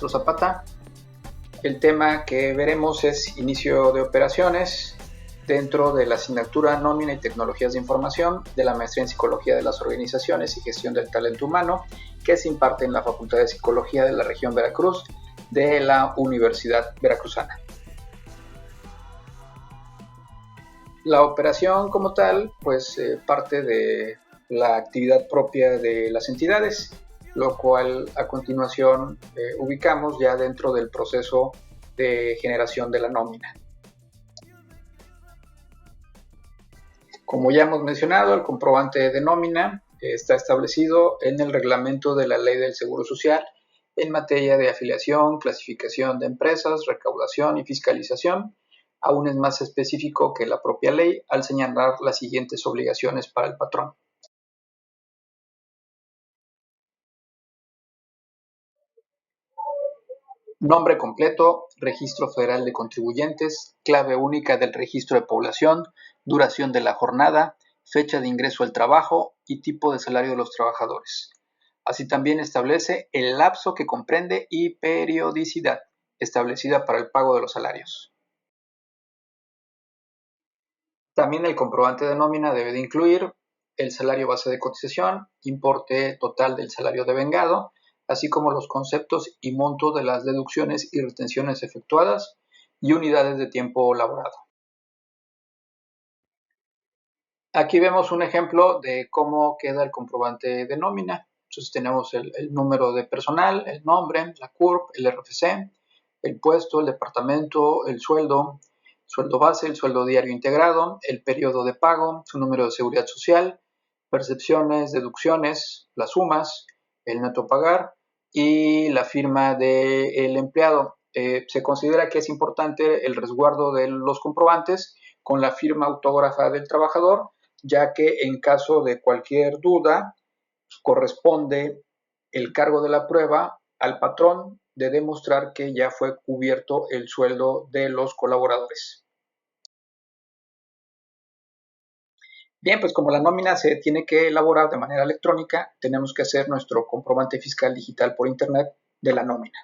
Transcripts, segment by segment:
maestro Zapata. El tema que veremos es inicio de operaciones dentro de la asignatura Nómina y Tecnologías de Información de la Maestría en Psicología de las Organizaciones y Gestión del Talento Humano, que se imparte en la Facultad de Psicología de la región Veracruz de la Universidad Veracruzana. La operación como tal, pues parte de la actividad propia de las entidades, lo cual a continuación ubicamos ya dentro del proceso de generación de la nómina. Como ya hemos mencionado, el comprobante de nómina está establecido en el reglamento de la Ley del Seguro Social en materia de afiliación, clasificación de empresas, recaudación y fiscalización. Aún es más específico que la propia ley al señalar las siguientes obligaciones para el patrón. Nombre completo, Registro Federal de Contribuyentes, clave única del registro de población, duración de la jornada, fecha de ingreso al trabajo y tipo de salario de los trabajadores. Así también establece el lapso que comprende y periodicidad establecida para el pago de los salarios. También el comprobante de nómina debe de incluir el salario base de cotización, importe total del salario devengado, así como los conceptos y monto de las deducciones y retenciones efectuadas y unidades de tiempo laborado. Aquí vemos un ejemplo de cómo queda el comprobante de nómina. Entonces tenemos el número de personal, el nombre, la CURP, el RFC, el puesto, el departamento, el sueldo base, el sueldo diario integrado, el periodo de pago, su número de seguridad social, percepciones, deducciones, las sumas, el neto a pagar y la firma del empleado. Se considera que es importante el resguardo de los comprobantes con la firma autógrafa del trabajador, ya que en caso de cualquier duda corresponde el cargo de la prueba al patrón de demostrar que ya fue cubierto el sueldo de los colaboradores. Bien, pues como la nómina se tiene que elaborar de manera electrónica, tenemos que hacer nuestro comprobante fiscal digital por internet de la nómina.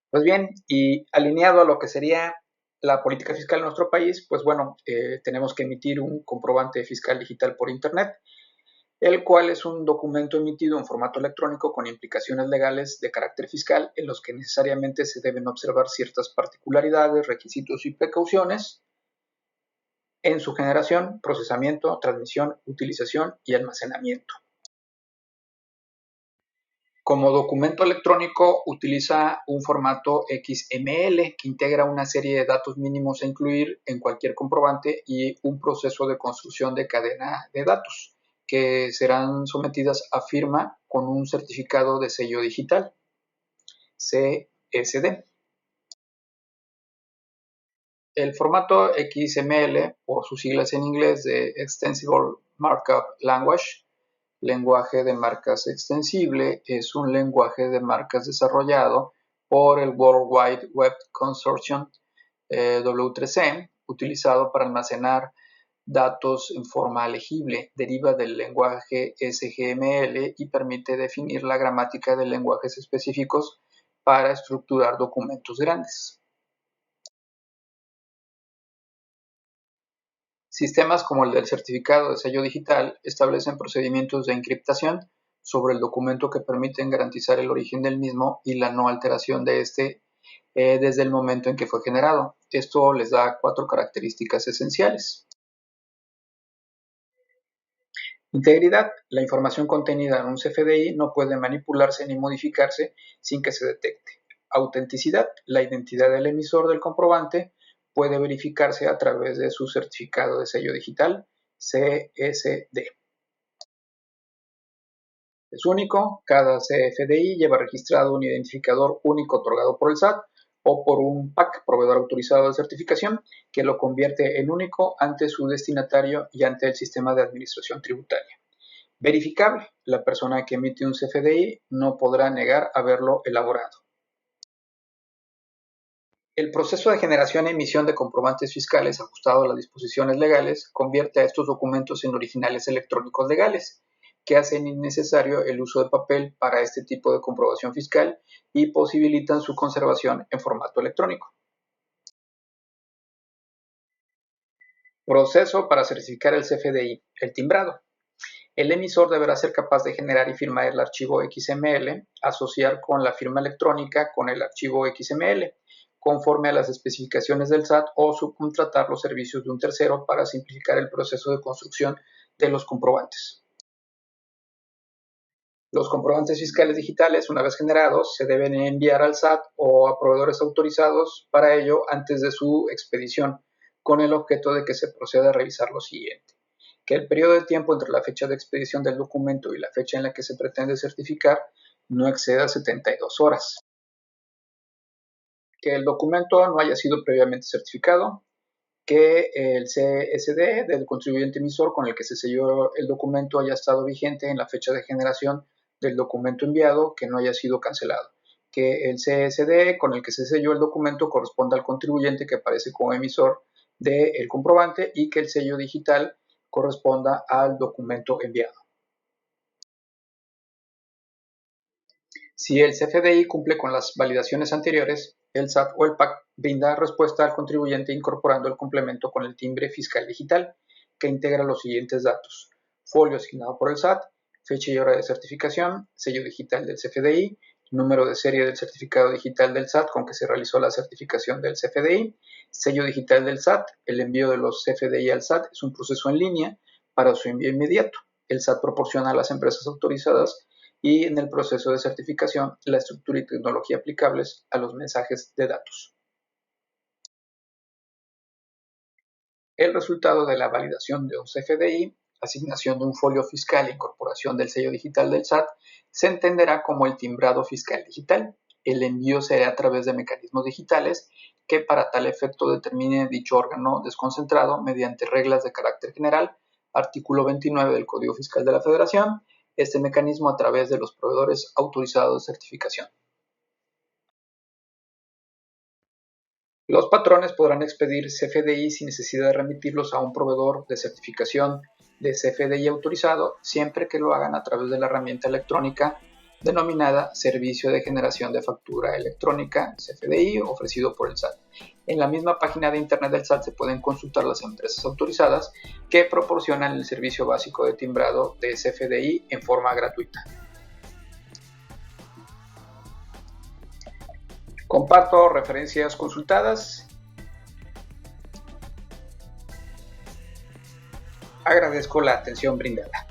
Pues bien, y alineado a lo que sería la política fiscal en nuestro país, pues bueno, tenemos que emitir un comprobante fiscal digital por internet, el cual es un documento emitido en formato electrónico con implicaciones legales de carácter fiscal en los que necesariamente se deben observar ciertas particularidades, requisitos y precauciones en su generación, procesamiento, transmisión, utilización y almacenamiento. Como documento electrónico utiliza un formato XML que integra una serie de datos mínimos a incluir en cualquier comprobante y un proceso de construcción de cadena de datos que serán sometidas a firma con un certificado de sello digital, CSD. El formato XML, por sus siglas en inglés de Extensible Markup Language, lenguaje de marcas extensible, es un lenguaje de marcas desarrollado por el World Wide Web Consortium W3C, utilizado para almacenar datos en forma legible, deriva del lenguaje SGML y permite definir la gramática de lenguajes específicos para estructurar documentos grandes. Sistemas como el del certificado de sello digital establecen procedimientos de encriptación sobre el documento que permiten garantizar el origen del mismo y la no alteración de este desde el momento en que fue generado. Esto les da 4 características esenciales. Integridad. La información contenida en un CFDI no puede manipularse ni modificarse sin que se detecte. Autenticidad. La identidad del emisor del comprobante puede verificarse a través de su certificado de sello digital, CSD. Es único, cada CFDI lleva registrado un identificador único otorgado por el SAT o por un PAC, proveedor autorizado de certificación, que lo convierte en único ante su destinatario y ante el sistema de administración tributaria. Verificable. La persona que emite un CFDI no podrá negar haberlo elaborado. El proceso de generación y emisión de comprobantes fiscales ajustado a las disposiciones legales convierte a estos documentos en originales electrónicos legales, que hacen innecesario el uso de papel para este tipo de comprobación fiscal y posibilitan su conservación en formato electrónico. Proceso para certificar el CFDI, el timbrado. El emisor deberá ser capaz de generar y firmar el archivo XML, asociar con la firma electrónica con el archivo XML, conforme a las especificaciones del SAT o subcontratar los servicios de un tercero para simplificar el proceso de construcción de los comprobantes. Los comprobantes fiscales digitales, una vez generados, se deben enviar al SAT o a proveedores autorizados para ello antes de su expedición, con el objeto de que se proceda a revisar lo siguiente: que el periodo de tiempo entre la fecha de expedición del documento y la fecha en la que se pretende certificar no exceda 72 horas. Que el documento no haya sido previamente certificado. Que el CSD del contribuyente emisor con el que se selló el documento haya estado vigente en la fecha de generación del documento enviado, que no haya sido cancelado. Que el CSD con el que se selló el documento corresponda al contribuyente que aparece como emisor del comprobante y que el sello digital corresponda al documento enviado. Si el CFDI cumple con las validaciones anteriores, el SAT o el PAC brinda respuesta al contribuyente incorporando el complemento con el timbre fiscal digital, que integra los siguientes datos: folio asignado por el SAT, fecha y hora de certificación, sello digital del CFDI, número de serie del certificado digital del SAT con que se realizó la certificación del CFDI, sello digital del SAT. El envío de los CFDI al SAT es un proceso en línea para su envío inmediato. El SAT proporciona a las empresas autorizadas y en el proceso de certificación la estructura y tecnología aplicables a los mensajes de datos. El resultado de la validación de un CFDI, asignación de un folio fiscal e incorporación del sello digital del SAT, se entenderá como el timbrado fiscal digital. El envío será a través de mecanismos digitales que para tal efecto determine dicho órgano desconcentrado mediante reglas de carácter general, artículo 29 del Código Fiscal de la Federación, este mecanismo a través de los proveedores autorizados de certificación. Los patrones podrán expedir CFDI sin necesidad de remitirlos a un proveedor de certificación de CFDI autorizado, siempre que lo hagan a través de la herramienta electrónica denominada Servicio de Generación de Factura Electrónica, CFDI, ofrecido por el SAT. En la misma página de internet del SAT se pueden consultar las empresas autorizadas que proporcionan el servicio básico de timbrado de CFDI en forma gratuita. Comparto referencias consultadas. Agradezco la atención brindada.